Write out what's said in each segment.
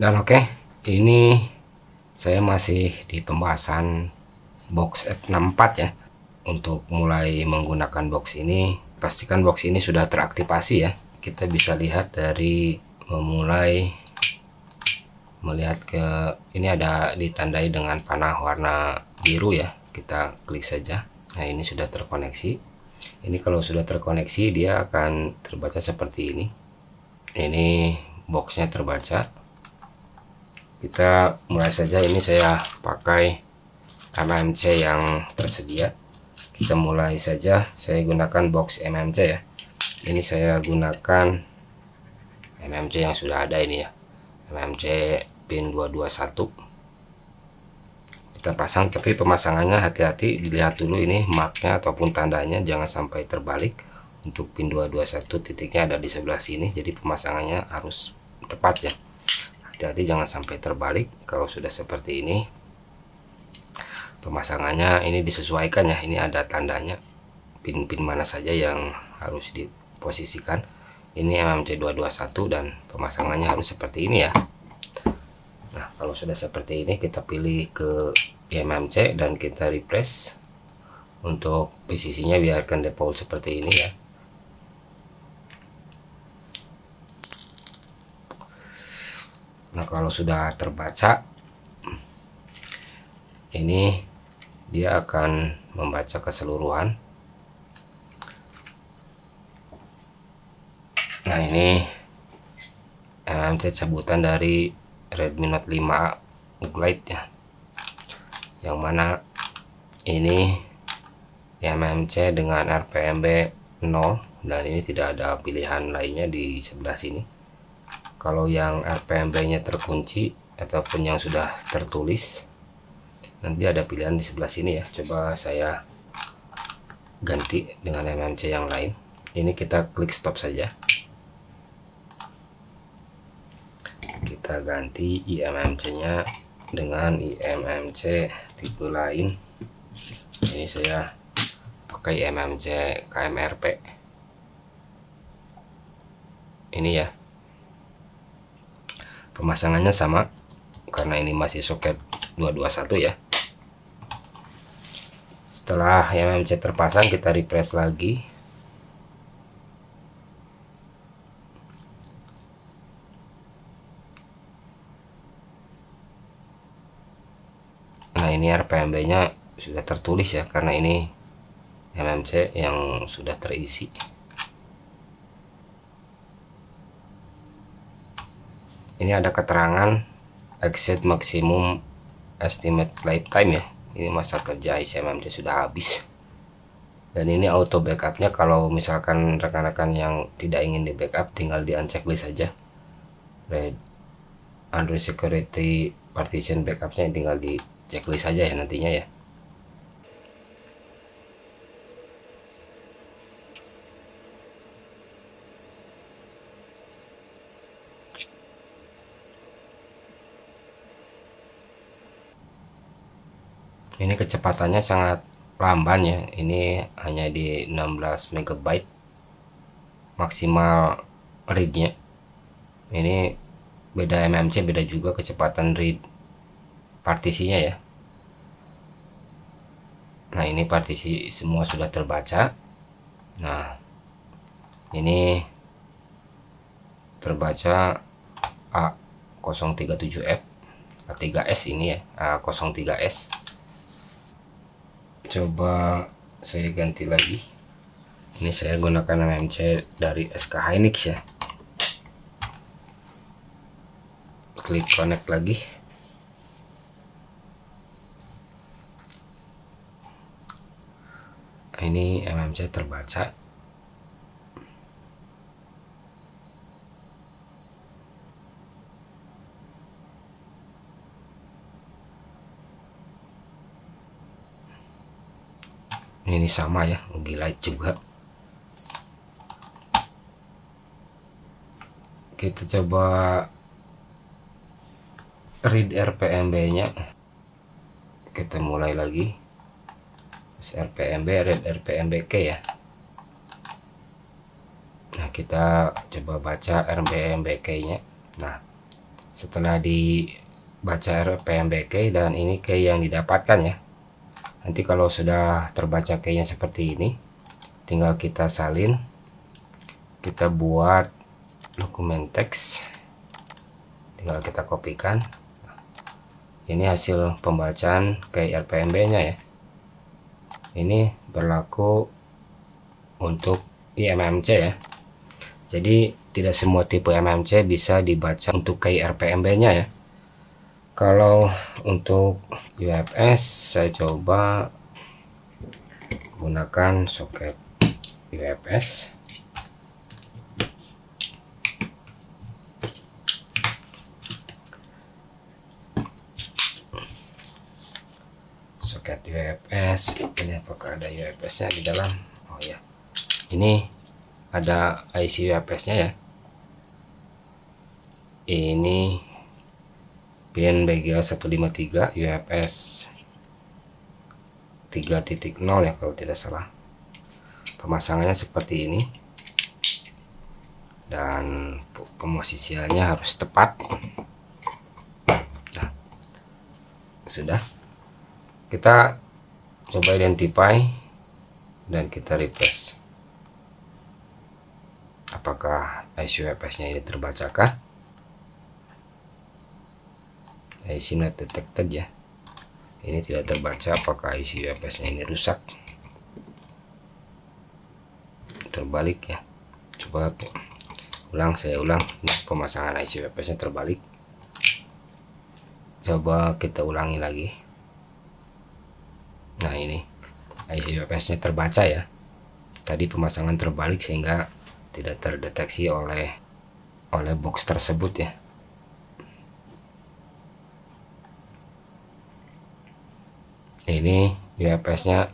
Dan oke, ini saya masih di pembahasan box F64 ya. Untuk mulai menggunakan box ini, pastikan box ini sudah teraktivasi ya. Kita bisa lihat dari memulai melihat ke ini ada ditandai dengan panah warna biru ya. Kita klik saja. Nah, ini sudah terkoneksi. Ini kalau sudah terkoneksi dia akan terbaca seperti ini. Ini boxnya terbaca. Kita mulai saja. Ini saya pakai MMC yang tersedia. Kita mulai saja. Saya gunakan box MMC ya. Ini saya gunakan MMC yang sudah ada ini ya, MMC pin 221. Kita pasang, tapi pemasangannya hati-hati, dilihat dulu ini marknya ataupun tandanya jangan sampai terbalik. Untuk pin 221 titiknya ada di sebelah sini, jadi pemasangannya harus tepat ya. Hati-hati jangan sampai terbalik. Kalau sudah seperti ini, pemasangannya ini disesuaikan ya. Ini ada tandanya pin-pin mana saja yang harus diposisikan. Ini MMC 221 dan pemasangannya harus seperti ini ya. Nah, kalau sudah seperti ini kita pilih ke MMC dan kita refresh. Untuk posisinya biarkan default seperti ini ya. Nah, kalau sudah terbaca, ini dia akan membaca keseluruhan. Nah, ini MMC cabutan dari Redmi Note 5 Lite ya, yang mana ini MMC dengan RPMB 0 dan ini tidak ada pilihan lainnya di sebelah sini. Kalau yang RPMB nya terkunci ataupun yang sudah tertulis, nanti ada pilihan di sebelah sini ya. Coba saya ganti dengan MMC yang lain. Ini kita klik stop saja. Kita ganti IMMC nya dengan IMMC tipe lain. Ini saya pakai MMC KMRP ini ya. Pemasangannya sama karena ini masih soket 221 ya. Setelah MMC terpasang, kita refresh lagi. Nah, ini RPMB nya sudah tertulis ya, karena ini MMC yang sudah terisi. Ini ada keterangan exceed maximum estimate lifetime ya. Ini masa kerja isi MMC sudah habis. Dan ini auto backupnya, kalau misalkan rekan-rekan yang tidak ingin di backup tinggal di unchecklist saja. Android security partition backupnya tinggal di checklist saja ya nantinya ya. Ini kecepatannya sangat lamban ya. Ini hanya di 16 MB maksimal readnya. Ini beda MMC, beda juga kecepatan read partisinya ya. Nah, ini partisi semua sudah terbaca. Nah, ini terbaca A037F A3S ini ya, A03S. Coba saya ganti lagi. Ini saya gunakan MMC dari SK Hynix ya. Klik connect lagi. Ini MMC terbaca. Ini sama ya, gila juga. Kita coba read RPMB nya. Kita mulai lagi. RPMB, read RPMBK ya. Nah, kita coba baca RPMBK nya. Nah, setelah dibaca RPMB key, dan ini key yang didapatkan ya. Nanti kalau sudah terbaca keynya seperti ini, tinggal kita salin, kita buat dokumen teks, tinggal kita kopikan. Ini hasil pembacaan key RPMB nya ya. Ini berlaku untuk IMMC ya. Jadi tidak semua tipe MMC bisa dibaca untuk key RPMB nya ya. Kalau untuk UFS saya coba gunakan soket UFS. Soket UFS ini, apakah ada UFS nya di dalam? Oh ya, ini ada IC UFS nya ya. Ini pin BGA 153 UFS 3.0 ya kalau tidak salah. Pemasangannya seperti ini, dan pemosisiannya harus tepat. Nah, sudah, kita coba identify dan kita refresh. Apakah IC UFS nya ini terbacakah? IC not detected ya, ini tidak terbaca. Apakah IC UFS nya ini rusak? Terbalik ya. Coba ulang, saya ulang. Nah, pemasangan IC UFS nya terbalik. Coba kita ulangi lagi. Nah, ini IC UFS nya terbaca ya. Tadi pemasangan terbalik sehingga tidak terdeteksi oleh box tersebut ya. Ini UFS nya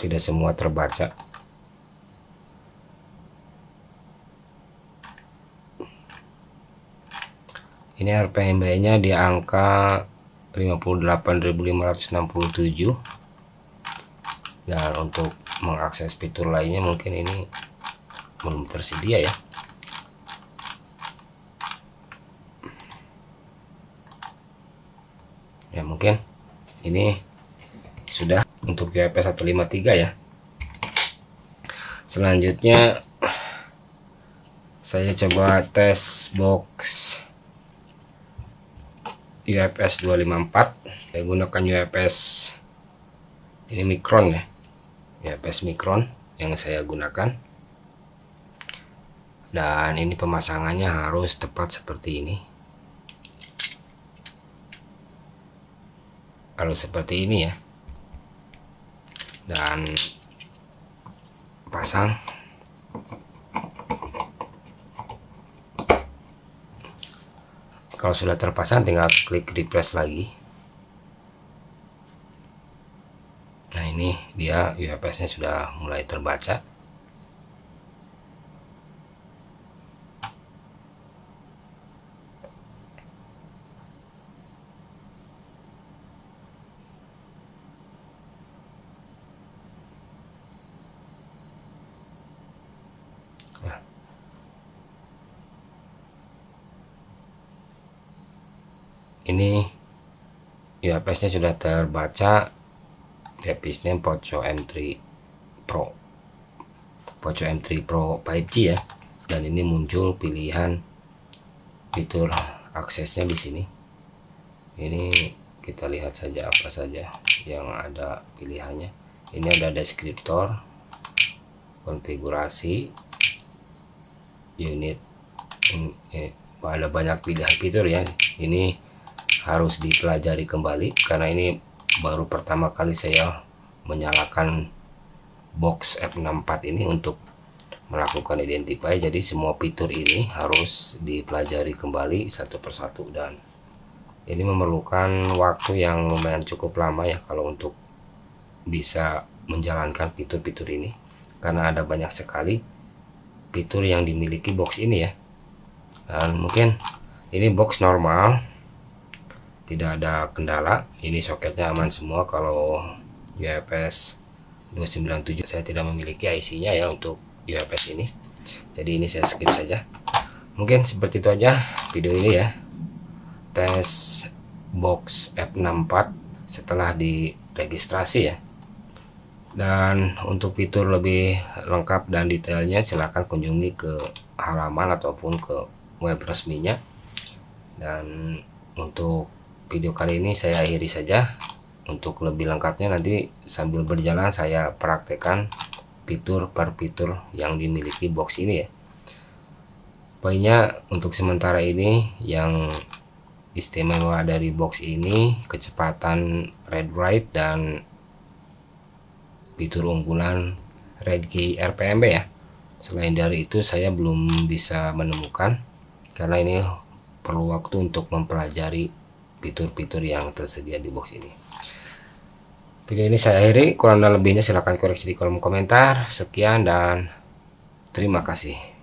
tidak semua terbaca. Ini RPMB nya di angka 58.567, dan untuk mengakses fitur lainnya mungkin ini belum tersedia ya. Ya, mungkin ini sudah untuk UFS 153 ya. Selanjutnya saya coba tes box UFS 254. Saya gunakan UFS ini Micron ya, UFS Micron yang saya gunakan. Dan ini pemasangannya harus tepat seperti ini, harus seperti ini ya. Dan pasang. Kalau sudah terpasang tinggal klik refresh lagi. Nah, ini dia UFS nya sudah mulai terbaca. Ini UFS nya sudah terbaca. Device name Poco M3 Pro, Poco M3 Pro 5G ya. Dan ini muncul pilihan fitur aksesnya di sini. Ini kita lihat saja apa saja yang ada pilihannya. Ini ada deskriptor, konfigurasi, unit, ada banyak pilihan fitur ya. Ini harus dipelajari kembali karena ini baru pertama kali saya menyalakan box F64 ini untuk melakukan identify. Jadi semua fitur ini harus dipelajari kembali satu persatu, dan ini memerlukan waktu yang lumayan cukup lama ya kalau untuk bisa menjalankan fitur-fitur ini, karena ada banyak sekali fitur yang dimiliki box ini ya. Dan mungkin ini box normal, tidak ada kendala. Ini soketnya aman semua. Kalau UFS 297 saya tidak memiliki IC nya ya untuk UFS ini, jadi ini saya skip saja. Mungkin seperti itu aja video ini ya. tes box F64 setelah diregistrasi ya. Dan untuk fitur lebih lengkap dan detailnya silahkan kunjungi ke halaman ataupun ke web resminya. Dan untuk video kali ini saya akhiri saja. Untuk lebih lengkapnya nanti sambil berjalan saya praktekkan fitur per fitur yang dimiliki box ini ya. Poinnya untuk sementara ini yang istimewa dari box ini kecepatan read write dan fitur unggulan read key RPMB ya. Selain dari itu saya belum bisa menemukan karena ini perlu waktu untuk mempelajari fitur-fitur yang tersedia di box ini. Video ini saya akhiri, kurang dan lebihnya silahkan koreksi di kolom komentar. Sekian dan terima kasih.